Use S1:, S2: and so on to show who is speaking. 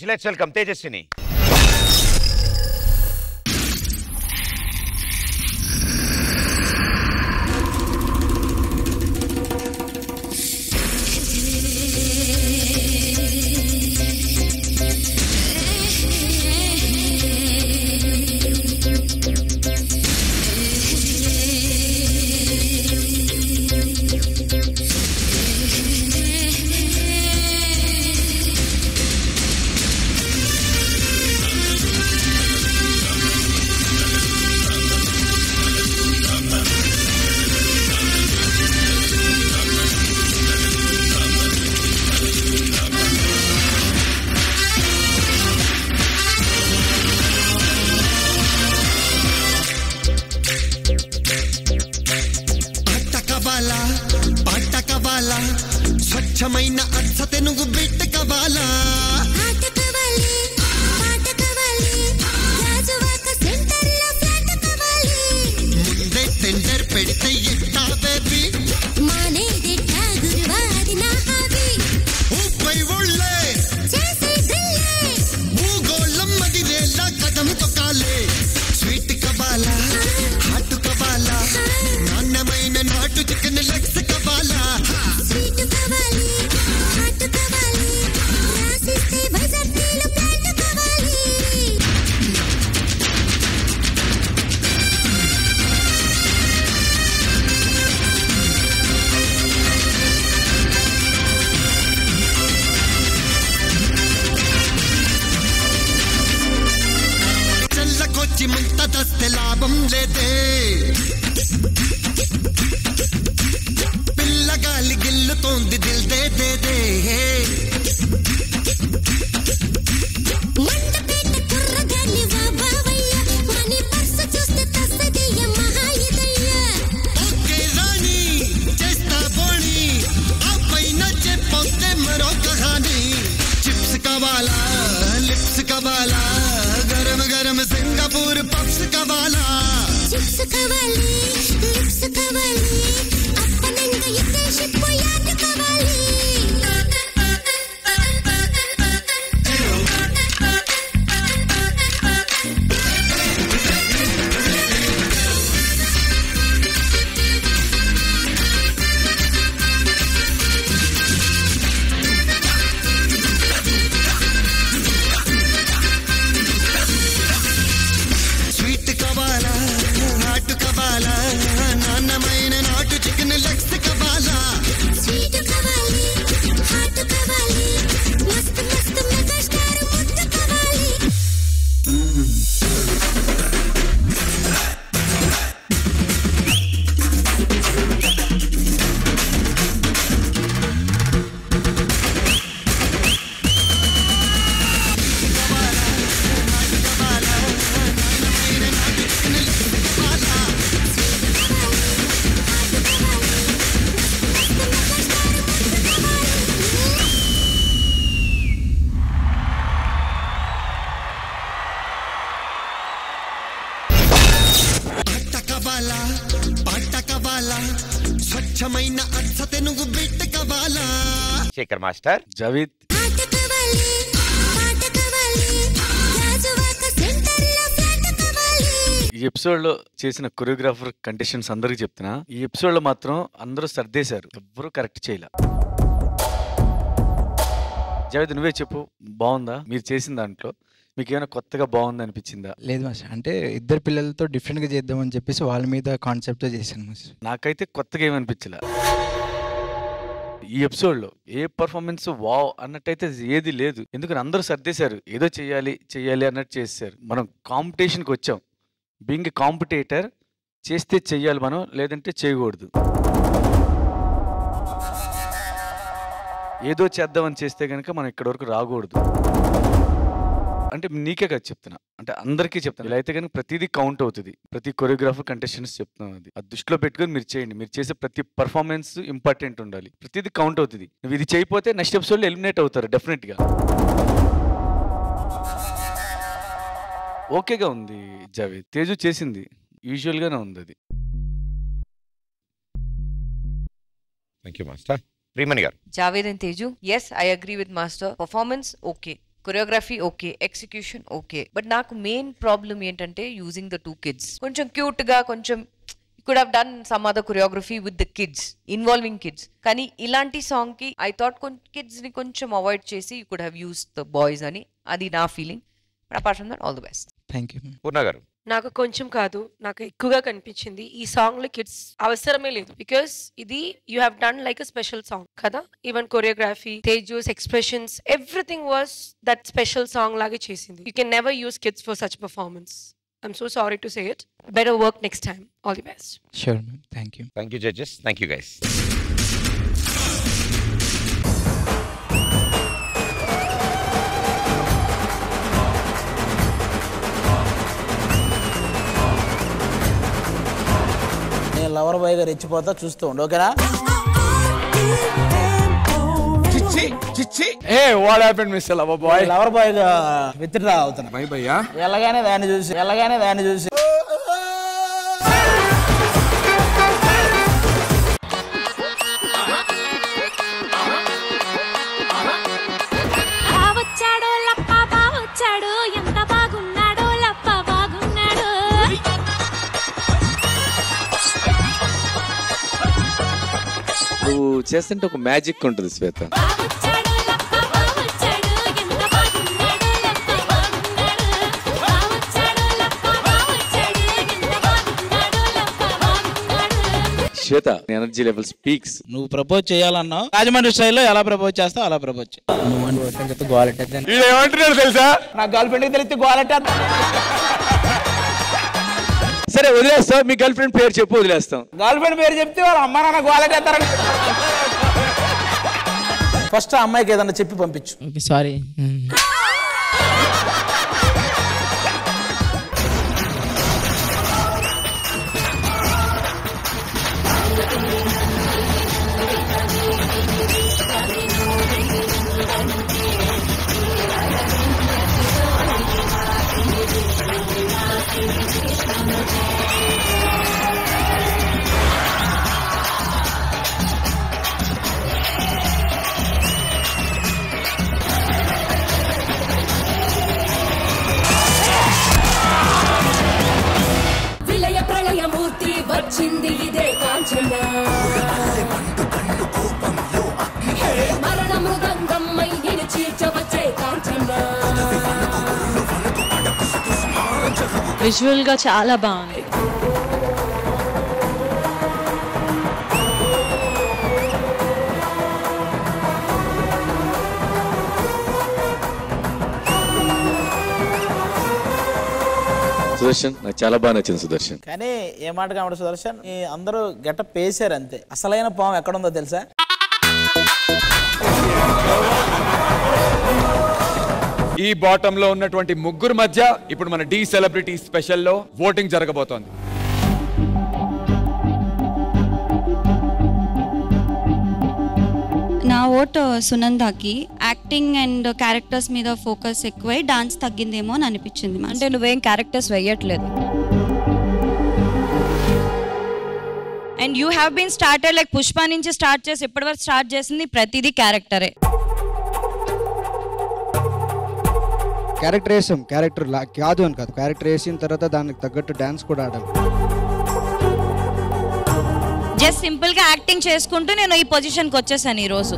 S1: Let's welcome Tejaswini.
S2: స్వచ్ఛమైన అచ్చ తెనుగు బిడ్డ కవాలా ముందే టెండర్ పెడితే ఎట్టా బేబీ ఊపై ఒళ్ళే భూగోళం మదిరేలా కదం తొక్కాలే స్వీట్ కవాలా హాట్ కవాలా నాణ్యమైన నాటు చికెన్ లెగ్స్ కవాలా చల్లకొచ్చి ముంత దస్తే లాభం లేదే పిల్లగాలి గిల్లుతోంది దిల్ దే దే దే ఓకే రాణి చేస్తా బోణి ఆ పైన చెప్పొస్తే మరో కహాని చిప్స్ కవాలా లిప్స్ కవాలా గరం గరం సింగపూర్ పప్స్ కవాలా
S3: చిప్స్ కావాలి లిప్స్ కావాలి అప్పనంగా ఇదేశి పోయాట కావాలి
S2: స్వీట్ కవాలా హాట్ కవాలా నాన్నమైన నాటు చికెన్ లెగ్స్ కవాలా
S3: స్వీట్ కావాలి హాట్ కావాలి మస్తు మస్తు మెగా స్టార్ ముద్ద కావాలి
S2: పాట కవాలా స్వచ్ఛమైన అచ్చ తెనుగు బిడ్డ కవాలా
S1: శేఖర్ మాస్టర్.
S4: జావేద్
S3: ఆట కావాలి పాట కావాలి రాజువాక సెంటర్లో ఫ్లాట్ కావాలి
S4: ఈ ఎపిసోడ్ లో చేసిన కొరియోగ్రాఫర్ కంటెస్టెంట్స్ అందరికి చెప్తున్నా, ఈ ఎపిసోడ్ లో మాత్రం అందరూ సర్దేశారు, ఎవ్వరూ కరెక్ట్ చేయలే. జావేద్ నువ్వే చెప్పు, బాగుందా మీరు చేసిన దాంట్లో? మీకు ఏమైనా కొత్తగా బాగుంది అనిపించిందా?
S5: లేదు మాస్టర్, అంటే ఇద్దరు పిల్లలతో డిఫరెంట్గా చేద్దామని చెప్పేసి వాళ్ళ మీద కాన్సెప్ట్తో చేశాను మాస్టర్.
S4: నాకైతే కొత్తగా ఏమనిపించలే. ఈ ఎపిసోడ్ లో ఏ పర్ఫార్మెన్స్ వావ్ అన్నట్టయితే ఏది లేదు. ఎందుకని అందరూ సర్దేశారు, ఏదో చెయ్యాలి చెయ్యాలి అన్నట్టు చేశారు. మనం కాంపిటీషన్కి వచ్చాం. బీయింగ్ ఏ కాంపిటేటర్, చేస్తే చెయ్యాలి మనం, లేదంటే చేయకూడదు. ఏదో చేద్దామని చేస్తే కనుక మనం ఇక్కడి వరకు రాకూడదు. అంటే నీకే కదా చెప్తున్నా, అంటే అందరికీ చెప్తాను. ఇలా అయితే కనుక ప్రతిదీ కౌంట్ అవుతుంది. ప్రతి కొరియోగ్రాఫర్ కంటెస్టెంట్స్ చెప్తున్నాం, అది దృష్టిలో పెట్టుకొని మీరు చేయండి. మీరు చేసే ప్రతి పర్ఫార్మెన్స్ ఇంపార్టెంట్ ఉండాలి. ప్రతిదీ కౌంట్ అవుతుంది. నువ్వు ఇది చేయకపోతే నెక్స్ట్ ఎపిసోడ్లో ఎలిమినేట్ అవుతారు డెఫినెట్గా. ఓకేగా ఉంది జావేద్. తేజు చేసింది యూజువల్గానే ఉంది అది.
S1: Thank you master. ప్రియమణి గారు.
S6: Javed and Teju, yes, I agree with Master. Performance, okay. Choreography okay, execution okay, but నాకు మెయిన్ ప్రాబ్లం ఏంటంటే యూజింగ్ ద 2 kids. కొంచెం క్యూట్ గా, కొంచెం could have done some other choreography with the kids, involving kids. కానీ ఇలాంటి song కి I thought kids ని కొంచెం అవాయిడ్ చేసి you could have use the boys అని, అది నా feeling. But apart from that all the best.
S5: Thank you.
S1: Purna garu.
S7: నాకు కొంచెం కాదు, నాకు ఎక్కువగా కనిపించింది ఈ సాంగ్ లో కిడ్స్ అవసరమే లేదు. బికాస్ ఇది you have done like a special song కదా. ఈవెన్ కొరియోగ్రఫీ, తేజూస్ expressions, everything was that special song లాగే చేసింది. You can never use kids for such performance. I'm so sorry to say it. Better work next time. All the best.
S5: Sure, ma'am. Thank you.
S1: Thank you, judges. Thank you, guys.
S8: నేను lover boy గా రెచ్చిపోతా, చూస్తూ ఉండు, ఓకేనా?
S4: ఏ what happened mister lover boy?
S8: Lover boy గా withdraw అవుతున్నా. Bye బయ్యా. ఎలాగానే దాన్ని చూసి
S3: బావొచ్చాడో లప్ప బావొచ్చాడో, ఎంత బాగున్నాడో లప్ప బాగున్నాడో.
S4: నువ్వు చేస్తుంటే ఒక మ్యాజిక్ ఉంటుంది శ్వేత.
S3: బావొచ్చాడో లప్ప బావొచ్చాడో, ఎంత బాగున్నాడో లప్ప బాగున్నాడో. బావొచ్చాడో లప్ప బావొచ్చాడో, ఎంత బాగున్నాడో లప్ప బాగున్నాడో.
S4: శ్వేత ఎనర్జీ లెవెల్ స్పీక్స్.
S8: నువ్వు ప్రపోజ్ చేయాలన్నా రాజమండ్రి స్టైల్లో ఎలా ప్రపోజ్ చేస్తావు అలా ప్రపోజ్ చేయి.
S4: ఏమంటున్నాడు తెలుసా?
S8: నా గర్ల్ ఫ్రెండ్ కి తెలిస్తే గోలెట్టేస్తా.
S4: సరే వదిలేస్తాం, మీ గర్ల్ ఫ్రెండ్ పేరు చెప్పు, వదిలేస్తాం.
S8: గర్ల్ ఫ్రెండ్ పేరు చెప్తే వాళ్ళ అమ్మ నాన్న గోలెట్టేస్తారని. ఫస్ట్ ఆ అమ్మాయికి ఏదన్నా చెప్పి పంపించు.
S5: సారీ.
S3: విలయ ప్రళయమూర్తి వచ్చింది ఇదే కాంచన, మరణ మృదంగమ్మై నిన్ను చీల్చవచ్చే కాంచన.
S7: విజువల్ గా చాలా బాగుంది.
S4: సుదర్శన్ నాకు చాలా బాగా నచ్చింది సుదర్శన్.
S8: కానీ ఏ మాట కామడు సుదర్శన్, ఈ అందరూ గెటప్ వేసారు అంతే. అసలైన పాము ఎక్కడుందో తెలుసా?
S9: ఈ బాటమ్ లో ఉన్నటువంటి ముగ్గురు మధ్య ఇప్పుడు మన డి సెలబ్రిటీ స్పెషల్లో ఓటింగ్ జరగబోతోంది.
S10: నా ఓటు సునందాకి. యాక్టింగ్ అండ్ క్యారెక్టర్స్ మీద ఫోకస్ ఎక్కువై డాన్స్ తగ్గిందేమో అని అనిపించింది.
S6: అంటే నువ్వేం క్యారెక్టర్స్ వేయట్లేదు. And you have been started like Pushpa నుంచి స్టార్ట్ చేసి ఇప్పటివరకు స్టార్ట్ చేసింది ప్రతిదీ క్యారెక్టరే.
S5: క్యారెక్టర్ వేసాం, క్యారెక్టర్ కాదు అని కాదు, క్యారెక్టర్ వేసిన తర్వాత దానికి తగ్గట్టు డాన్స్ కూడా ఆడాలి.
S6: జస్ట్ సింపుల్ గా యాక్టింగ్ చేసుకుంటూ నేను ఈ పొజిషన్కి వచ్చేసాను ఈ రోజు.